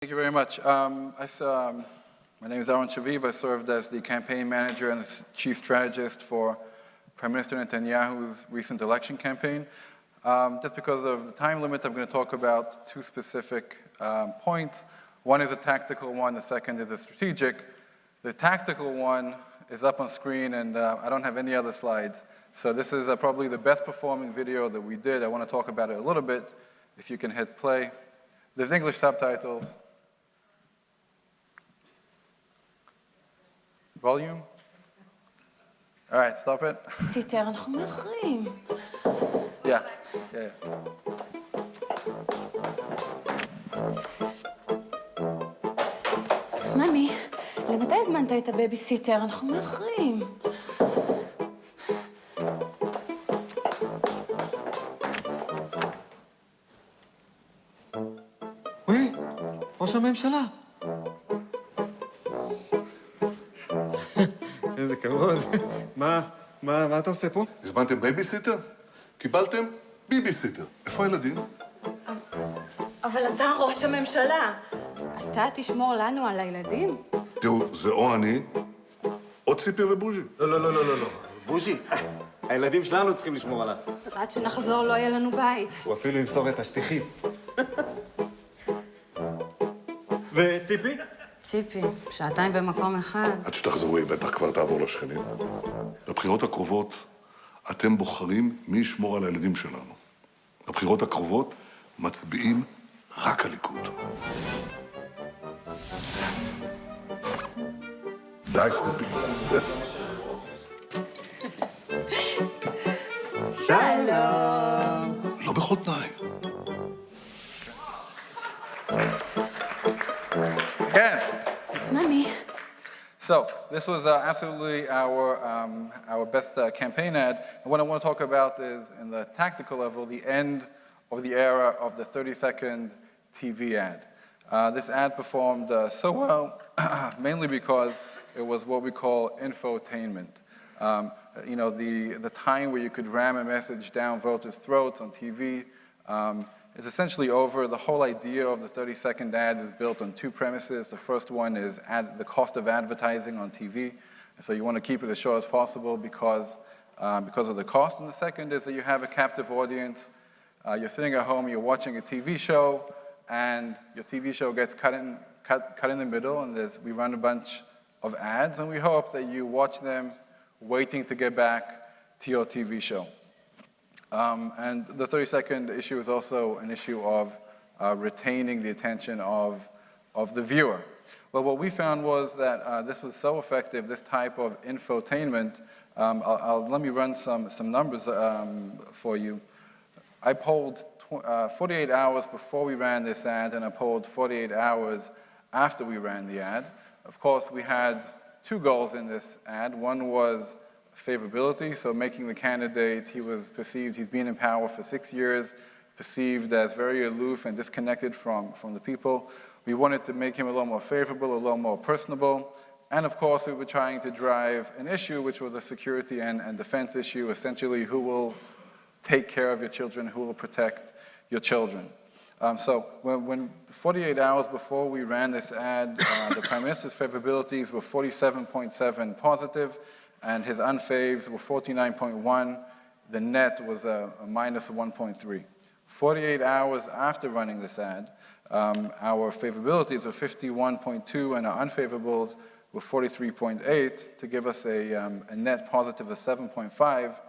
Thank you very much. My name is Aron Shaviv. I served as the campaign manager and the chief strategist for Prime Minister Netanyahu's recent election campaign. Just because of the time limit, I'm going to talk about two specific points. One is a tactical one, the second is a strategic. The tactical one is up on screen, and I don't have any other slides. So this is probably the best performing video that we did. I want to talk about it a little bit. If you can hit play. There's English subtitles. Volume? All right, stop it. בביסיטר, אנחנו מאחרים. Yeah. ממי, למתי הזמנת את הבייביסיטר? אנחנו מאחרים. וואי, ראש הממשלה. איזה כבוד. מה אתה עושה פה? הזמנתם בייביסיטר? קיבלתם ביביסיטר. איפה הילדים? אבל אתה ראש הממשלה. אתה תשמור לנו על הילדים? תראו, זה או אני, או ציפי ובוז'י. לא. בוז'י, הילדים שלנו צריכים לשמור עליו. עד שנחזור לא יהיה לנו בית. הוא אפילו ימסור את השטיחים. וציפי? ציפי, שעתיים במקום אחד. עד שתחזרו, היא בטח כבר תעבור לשכנים. בבחירות הקרובות, אתם בוחרים מי ישמור על הילדים שלנו. בבחירות הקרובות, מצביעים רק הליכוד. די, ציפי. שלום. לא בכל תנאי. Again. ממי. So this was absolutely our best campaign ad. And what I want to talk about is, in the tactical level, the end of the era of the 30-second TV ad. This ad performed so well, mainly because it was what we call infotainment. The time where you could ram a message down voters' throats on TV is essentially over. The whole idea of the 30-second ad is built on two premises. The first one is the cost of advertising on TV. And so you want to keep it as short as possible because of the cost. And the second is that you have a captive audience. You're sitting at home, you're watching a TV show, and your TV show gets cut in the middle, and we run a bunch of ads, and we hope that you watch them waiting to get back to your TV show. And the 30-second issue is also an issue of retaining the attention of the viewer. Well, what we found was that this was so effective, this type of infotainment. Let me run some numbers for you. I polled 48 hours before we ran this ad, and I polled 48 hours after we ran the ad. Of course, we had two goals in this ad. One was favorability, so making the candidate, he's been in power for 6 years, perceived as very aloof and disconnected from the people. We wanted to make him a little more favorable, a little more personable. And of course, we were trying to drive an issue, which was a security and defense issue, essentially who will take care of your children, who will protect your children. So when 48 hours before we ran this ad, the Prime Minister's favorabilities were 47.7 positive, and his unfaves were 49.1. The net was a minus 1.3. 48 hours after running this ad, our favorabilities were 51.2, and our unfavorables were 43.8, to give us a net positive of 7.5.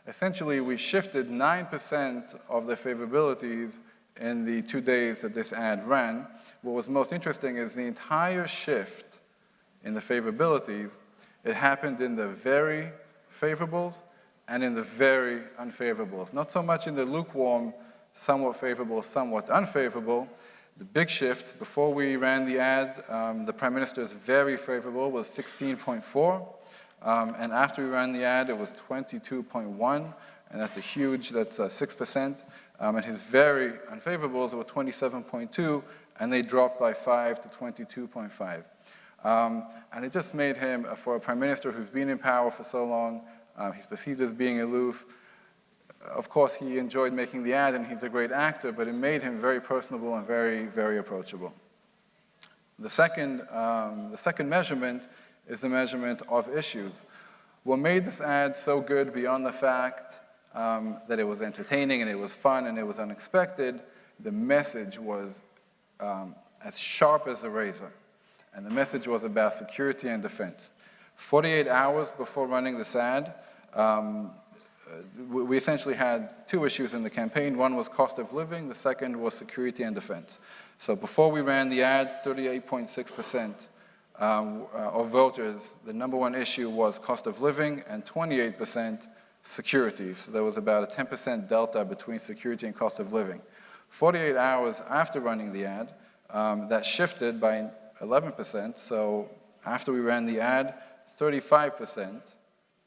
Essentially, we shifted 9% of the favorabilities in the 2 days that this ad ran. What was most interesting is the entire shift in the favorabilities. It happened in the very favorables and in the very unfavorables. Not so much in the lukewarm, somewhat favorable, somewhat unfavorable. The big shift, before we ran the ad, the Prime Minister's very favorable was 16.4. And after we ran the ad, it was 22.1. And that's 6%. And his very unfavorables were 27.2, and they dropped by 5 to 22.5. And it just made him, for a prime minister who's been in power for so long, he's perceived as being aloof. Of course, he enjoyed making the ad, and he's a great actor, but it made him very personable and very, very approachable. The second measurement is the measurement of issues. What made this ad so good beyond the fact that it was entertaining and it was fun and it was unexpected, the message was as sharp as a razor. And the message was about security and defense. 48 hours before running this ad, we essentially had two issues in the campaign. One was cost of living, the second was security and defense. So before we ran the ad, 38.6% of voters, the number one issue was cost of living, and 28% security. So there was about a 10% delta between security and cost of living. 48 hours after running the ad, that shifted by 11%. So after we ran the ad, 35%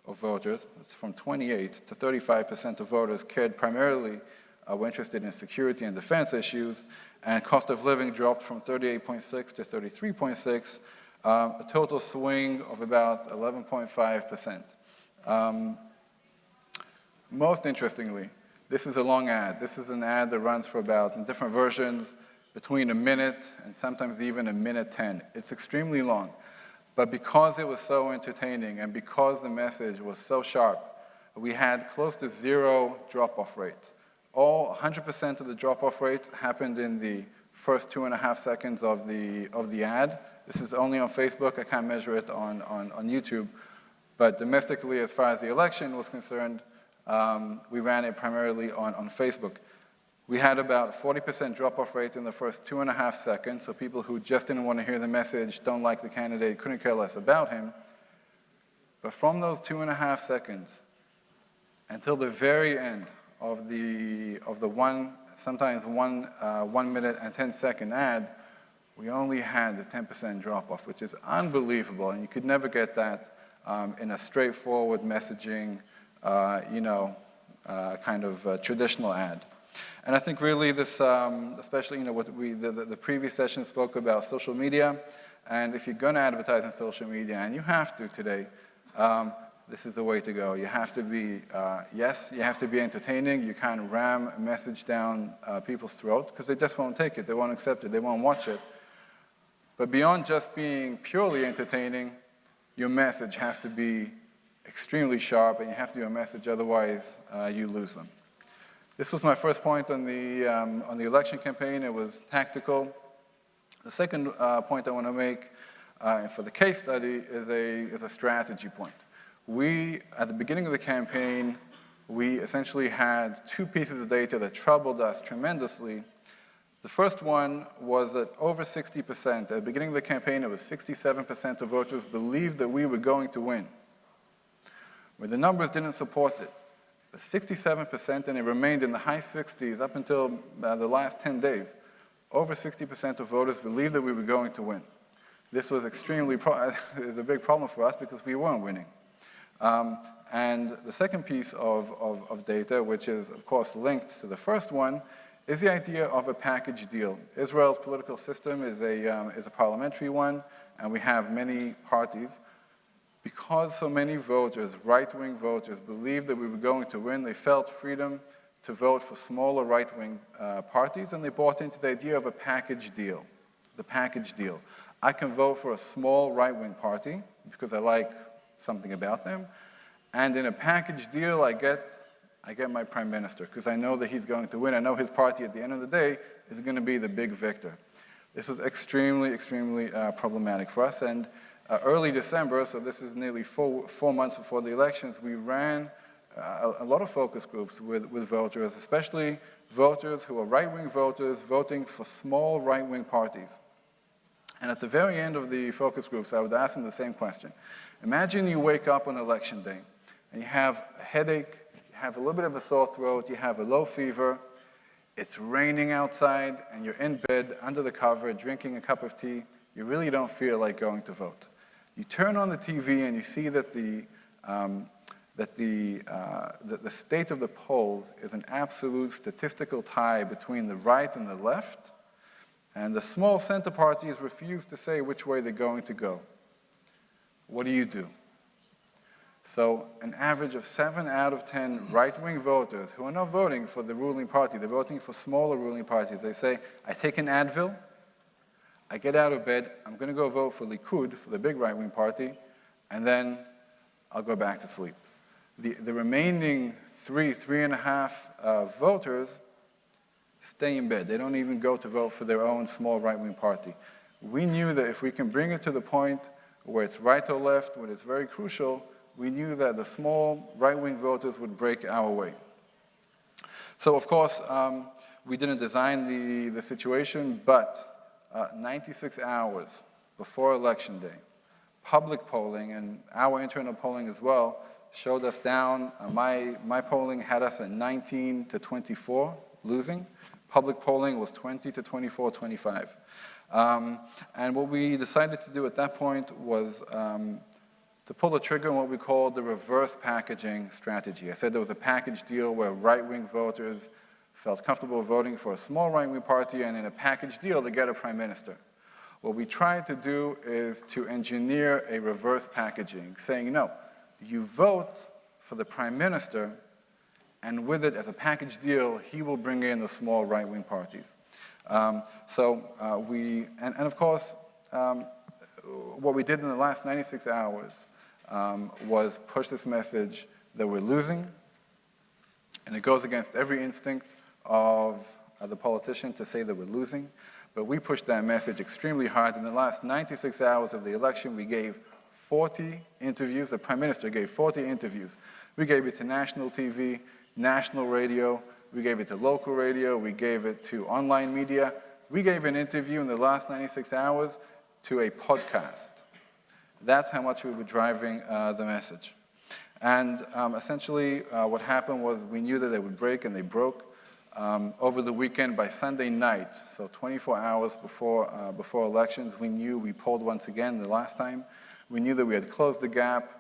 of voters, it's from 28 to 35% of voters cared primarily, were interested in security and defense issues, and cost of living dropped from 38.6 to 33.6, a total swing of about 11.5%. Most interestingly, this is a long ad. This is an ad that runs for about, in different versions, between a minute and sometimes even a minute 10. It's extremely long. But because it was so entertaining and because the message was so sharp, we had close to zero drop-off rates. 100% of the drop-off rates happened in the first 2.5 seconds of the ad. This is only on Facebook. I can't measure it on YouTube. But domestically, as far as the election was concerned, we ran it primarily on Facebook. We had about a 40% drop-off rate in the first 2.5 seconds, so people who just didn't want to hear the message, don't like the candidate, couldn't care less about him. But from those 2.5 seconds until the very end of the sometimes 1 minute and 10-second ad, we only had the 10% drop-off, which is unbelievable, and you could never get that in a straightforward messaging, kind of traditional ad. And I think really this, especially what the previous session spoke about social media, and if you're going to advertise on social media, and you have to today, this is the way to go. You have to be, you have to be entertaining. You can't ram a message down people's throats because they just won't take it. They won't accept it. They won't watch it. But beyond just being purely entertaining, your message has to be extremely sharp, and you have to do a message, otherwise you lose them. This was my first point on the election campaign. It was tactical. The second point I want to make for the case study is a strategy point. We, at the beginning of the campaign, we essentially had two pieces of data that troubled us tremendously. The first one was that over 60%, at the beginning of the campaign, it was 67% of voters believed that we were going to win. Where the numbers didn't support it. But 67%, and it remained in the high 60s up until the last 10 days. Over 60% of voters believed that we were going to win. This was is a big problem for us because we weren't winning. And the second piece of data, which is, of course, linked to the first one, is the idea of a package deal. Israel's political system is a parliamentary one, and we have many parties. Because so many voters, right-wing voters, believed that we were going to win, they felt freedom to vote for smaller right-wing parties, and they bought into the idea of a package deal, the package deal. I can vote for a small right-wing party because I like something about them, and in a package deal, I get my prime minister because I know that he's going to win. I know his party at the end of the day is going to be the big victor. This was extremely, extremely problematic for us, and early December, so this is nearly four months before the elections, we ran a lot of focus groups with voters, especially voters who are right-wing voters voting for small right-wing parties. And at the very end of the focus groups, I would ask them the same question. Imagine you wake up on election day, and you have a headache, you have a little bit of a sore throat, you have a low fever, it's raining outside, and you're in bed under the cover drinking a cup of tea. You really don't feel like going to vote. You turn on the TV and you see that the state of the polls is an absolute statistical tie between the right and the left, and the small center parties refuse to say which way they're going to go. What do? So an average of 7 out of 10 right-wing voters who are not voting for the ruling party, they're voting for smaller ruling parties. They say, I take an Advil, I get out of bed, I'm going to go vote for Likud, for the big right-wing party, and then I'll go back to sleep. The remaining three and a half voters stay in bed. They don't even go to vote for their own small right-wing party. We knew that if we can bring it to the point where it's right or left, when it's very crucial, we knew that the small right-wing voters would break our way. So, of course, we didn't design the situation, but 96 hours before Election Day, public polling and our internal polling as well showed us down. My polling had us at 19 to 24, losing. Public polling was 20 to 24, 25. And what we decided to do at that point was to pull the trigger on what we called the reverse packaging strategy. I said there was a package deal where right-wing voters felt comfortable voting for a small right-wing party, and in a package deal, they get a prime minister. What we tried to do is to engineer a reverse packaging, saying, no, you vote for the prime minister, and with it, as a package deal, he will bring in the small right-wing parties. And of course, what we did in the last 96 hours was push this message that we're losing, and it goes against every instinct of the politician to say that we're losing, but we pushed that message extremely hard. In the last 96 hours of the election, we gave 40 interviews. The prime minister gave 40 interviews. We gave it to national TV, national radio, we gave it to local radio, we gave it to online media. We gave an interview in the last 96 hours to a podcast. That's how much we were driving the message. And essentially, what happened was we knew that they would break, and they broke. Over the weekend, by Sunday night, so 24 hours before elections, we knew we polled once again the last time. We knew that we had closed the gap.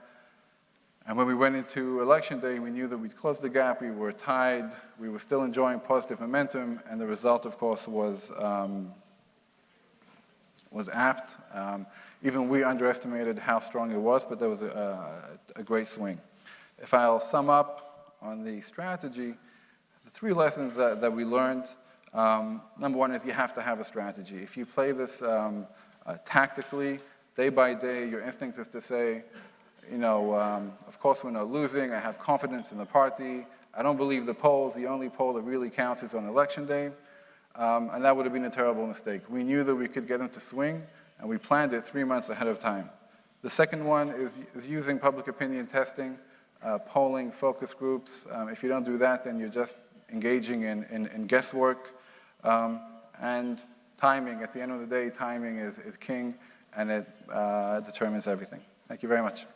And when we went into Election Day, we knew that we'd closed the gap, we were tied, we were still enjoying positive momentum, and the result, of course, was apt. Even we underestimated how strong it was, but there was a great swing. If I'll sum up on the strategy, the three lessons that we learned, number one is you have to have a strategy. If you play this tactically, day by day, your instinct is to say, of course we're not losing, I have confidence in the party, I don't believe the polls, the only poll that really counts is on Election Day, and that would have been a terrible mistake. We knew that we could get them to swing, and we planned it 3 months ahead of time. The second one is using public opinion testing, polling, focus groups. If you don't do that, then you're just engaging in guesswork. And timing, at the end of the day, timing is king, and it determines everything. Thank you very much.